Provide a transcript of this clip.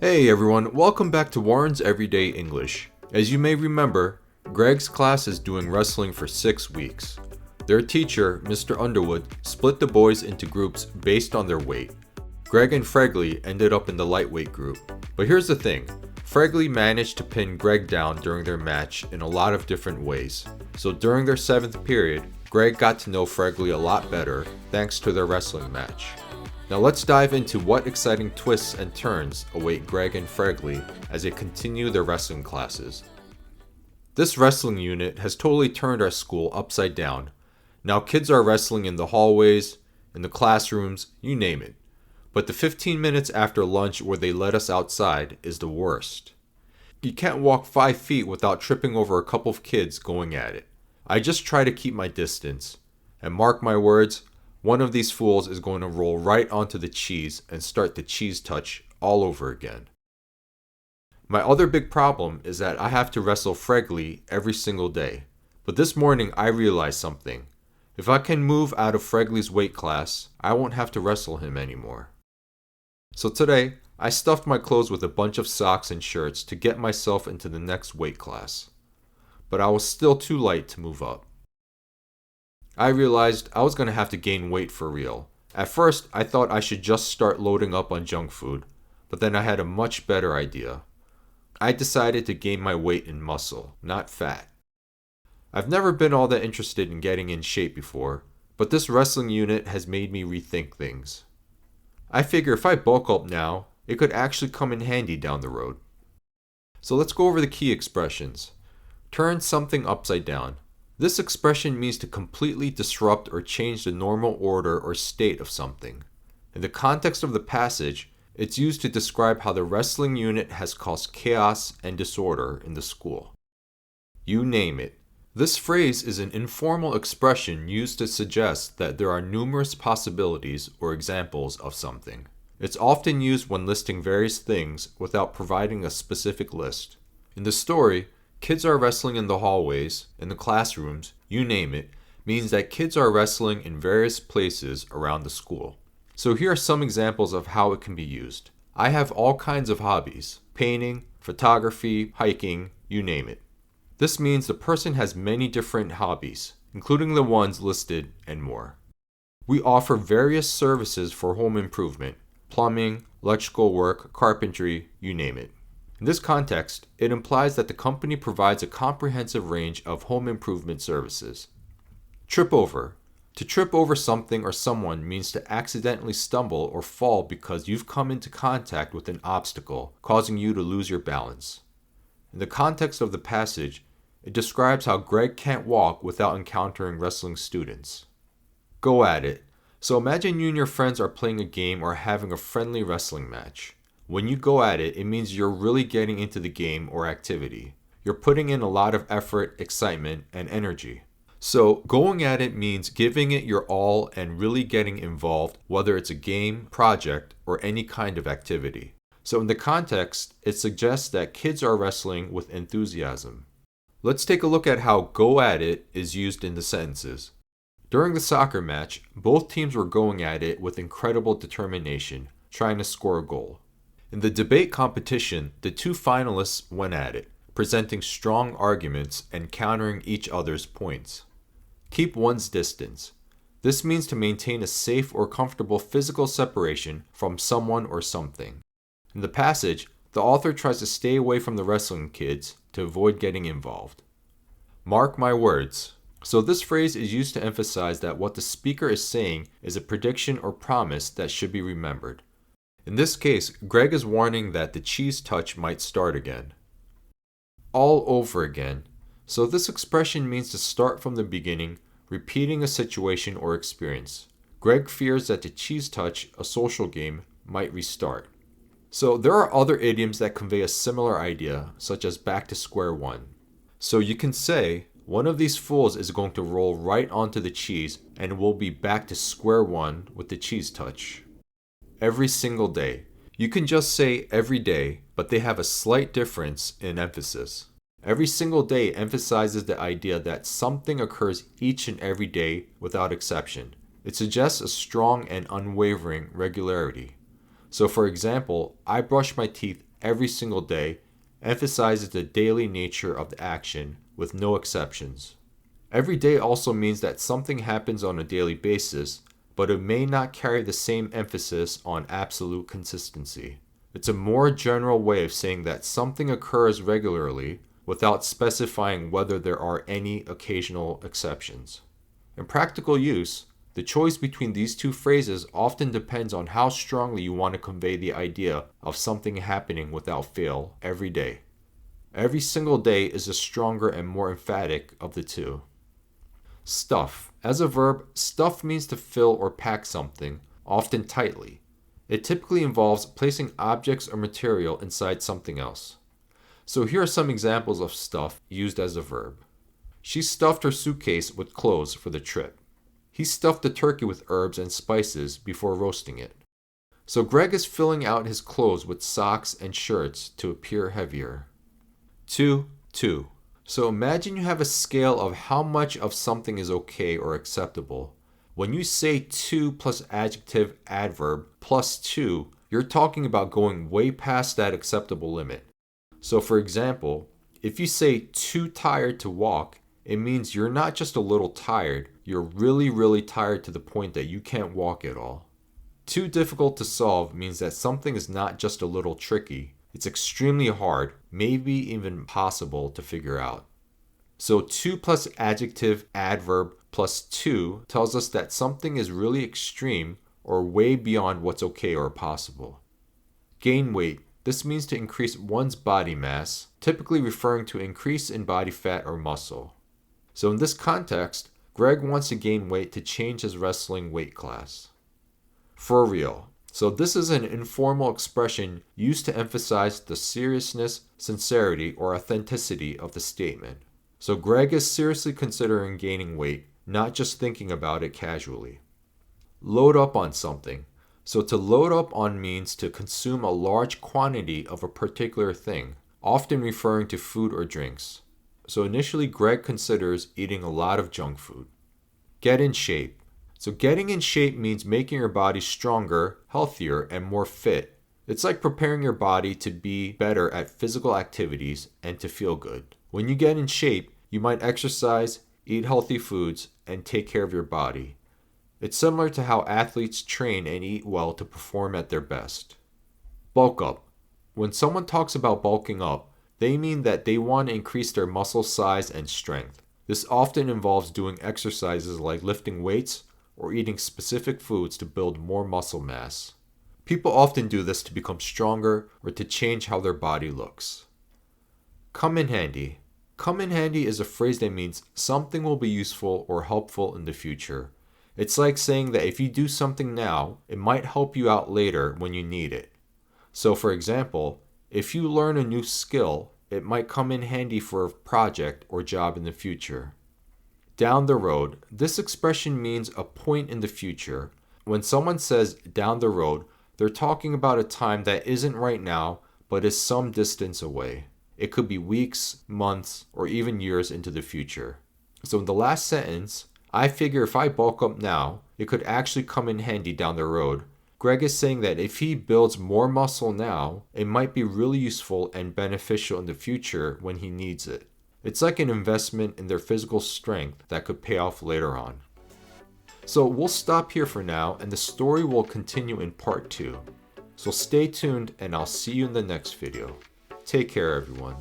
Hey everyone, welcome back to Warren's Everyday English. As you may remember, Greg's class is doing wrestling for 6 weeks. Their teacher, Mr. Underwood, split the boys into groups based on their weight. Greg and Fregley ended up in the lightweight group. But here's the thing, Fregley managed to pin Greg down during their match in a lot of different ways. So during their 7th period, Greg got to know Fregley a lot better thanks to their wrestling match. Now let's dive into what exciting twists and turns await Greg and Fregley as they continue their wrestling classes. This wrestling unit has totally turned our school upside down. Now kids are wrestling in the hallways, in the classrooms, you name it. But the 15 minutes after lunch where they let us outside is the worst. You can't walk 5 feet without tripping over a couple of kids going at it. I just try to keep my distance. And mark my words, one of these fools is going to roll right onto the cheese and start the cheese touch all over again. My other big problem is that I have to wrestle Fregley every single day. But this morning I realized something. If I can move out of Fregley's weight class, I won't have to wrestle him anymore. So today, I stuffed my clothes with a bunch of socks and shirts to get myself into the next weight class. But I was still too light to move up. I realized I was going to have to gain weight for real. At first, I thought I should just start loading up on junk food, but then I had a much better idea. I decided to gain my weight in muscle, not fat. I've never been all that interested in getting in shape before, but this wrestling unit has made me rethink things. I figure if I bulk up now, it could actually come in handy down the road. So let's go over the key expressions. Turn something upside down. This expression means to completely disrupt or change the normal order or state of something. In the context of the passage, it's used to describe how the wrestling unit has caused chaos and disorder in the school. You name it. This phrase is an informal expression used to suggest that there are numerous possibilities or examples of something. It's often used when listing various things without providing a specific list. In the story, kids are wrestling in the hallways, in the classrooms, you name it, means that kids are wrestling in various places around the school. So here are some examples of how it can be used. I have all kinds of hobbies: painting, photography, hiking, you name it. This means the person has many different hobbies, including the ones listed and more. We offer various services for home improvement: plumbing, electrical work, carpentry, you name it. In this context, it implies that the company provides a comprehensive range of home improvement services. Trip over. To trip over something or someone means to accidentally stumble or fall because you've come into contact with an obstacle, causing you to lose your balance. In the context of the passage, it describes how Greg can't walk without encountering wrestling students. Go at it. So imagine you and your friends are playing a game or having a friendly wrestling match. When you go at it, it means you're really getting into the game or activity. You're putting in a lot of effort, excitement, and energy. So going at it means giving it your all and really getting involved, whether it's a game, project, or any kind of activity. So in the context, it suggests that kids are wrestling with enthusiasm. Let's take a look at how go at it is used in the sentences. During the soccer match, both teams were going at it with incredible determination, trying to score a goal. In the debate competition, the two finalists went at it, presenting strong arguments and countering each other's points. Keep one's distance. This means to maintain a safe or comfortable physical separation from someone or something. In the passage, the author tries to stay away from the wrestling kids to avoid getting involved. Mark my words. So this phrase is used to emphasize that what the speaker is saying is a prediction or promise that should be remembered. In this case, Greg is warning that the cheese touch might start again. All over again. So this expression means to start from the beginning, repeating a situation or experience. Greg fears that the cheese touch, a social game, might restart. So there are other idioms that convey a similar idea, such as back to square one. So you can say, one of these fools is going to roll right onto the cheese and we'll be back to square one with the cheese touch. Every single day. You can just say every day, but they have a slight difference in emphasis. Every single day emphasizes the idea that something occurs each and every day without exception. It suggests a strong and unwavering regularity. So for example, I brush my teeth every single day emphasizes the daily nature of the action with no exceptions. Every day also means that something happens on a daily basis, but it may not carry the same emphasis on absolute consistency. It's a more general way of saying that something occurs regularly without specifying whether there are any occasional exceptions. In practical use, the choice between these two phrases often depends on how strongly you want to convey the idea of something happening without fail every day. Every single day is the stronger and more emphatic of the two. Stuff. As a verb, stuff means to fill or pack something, often tightly. It typically involves placing objects or material inside something else. So here are some examples of stuff used as a verb. She stuffed her suitcase with clothes for the trip. He stuffed the turkey with herbs and spices before roasting it. So Greg is filling out his clothes with socks and shirts to appear heavier. 2. So imagine you have a scale of how much of something is okay or acceptable. When you say to plus adjective adverb plus to, you're talking about going way past that acceptable limit. So for example, if you say too tired to walk, it means you're not just a little tired, you're really tired to the point that you can't walk at all. Too difficult to solve means that something is not just a little tricky, it's extremely hard, maybe even impossible to figure out. So to plus adjective adverb plus to tells us that something is really extreme or way beyond what's okay or possible. Gain weight. This means to increase one's body mass, typically referring to increase in body fat or muscle. So in this context, Greg wants to gain weight to change his wrestling weight class. For real. So this is an informal expression used to emphasize the seriousness, sincerity, or authenticity of the statement. So Greg is seriously considering gaining weight, not just thinking about it casually. Load up on something. So to load up on means to consume a large quantity of a particular thing, often referring to food or drinks. So initially Greg considers eating a lot of junk food. Get in shape. So getting in shape means making your body stronger, healthier, and more fit. It's like preparing your body to be better at physical activities and to feel good. When you get in shape, you might exercise, eat healthy foods, and take care of your body. It's similar to how athletes train and eat well to perform at their best. Bulk up. When someone talks about bulking up, they mean that they want to increase their muscle size and strength. This often involves doing exercises like lifting weights or eating specific foods to build more muscle mass. People often do this to become stronger or to change how their body looks. Come in handy. Come in handy is a phrase that means something will be useful or helpful in the future. It's like saying that if you do something now, it might help you out later when you need it. So for example, if you learn a new skill, it might come in handy for a project or job in the future. Down the road. This expression means a point in the future. When someone says down the road, they're talking about a time that isn't right now, but is some distance away. It could be weeks, months, or even years into the future. So in the last sentence, I figure if I bulk up now, it could actually come in handy down the road. Greg is saying that if he builds more muscle now, it might be really useful and beneficial in the future when he needs it. It's like an investment in their physical strength that could pay off later on. So we'll stop here for now, and the story will continue in part 2. So stay tuned, and I'll see you in the next video. Take care, everyone.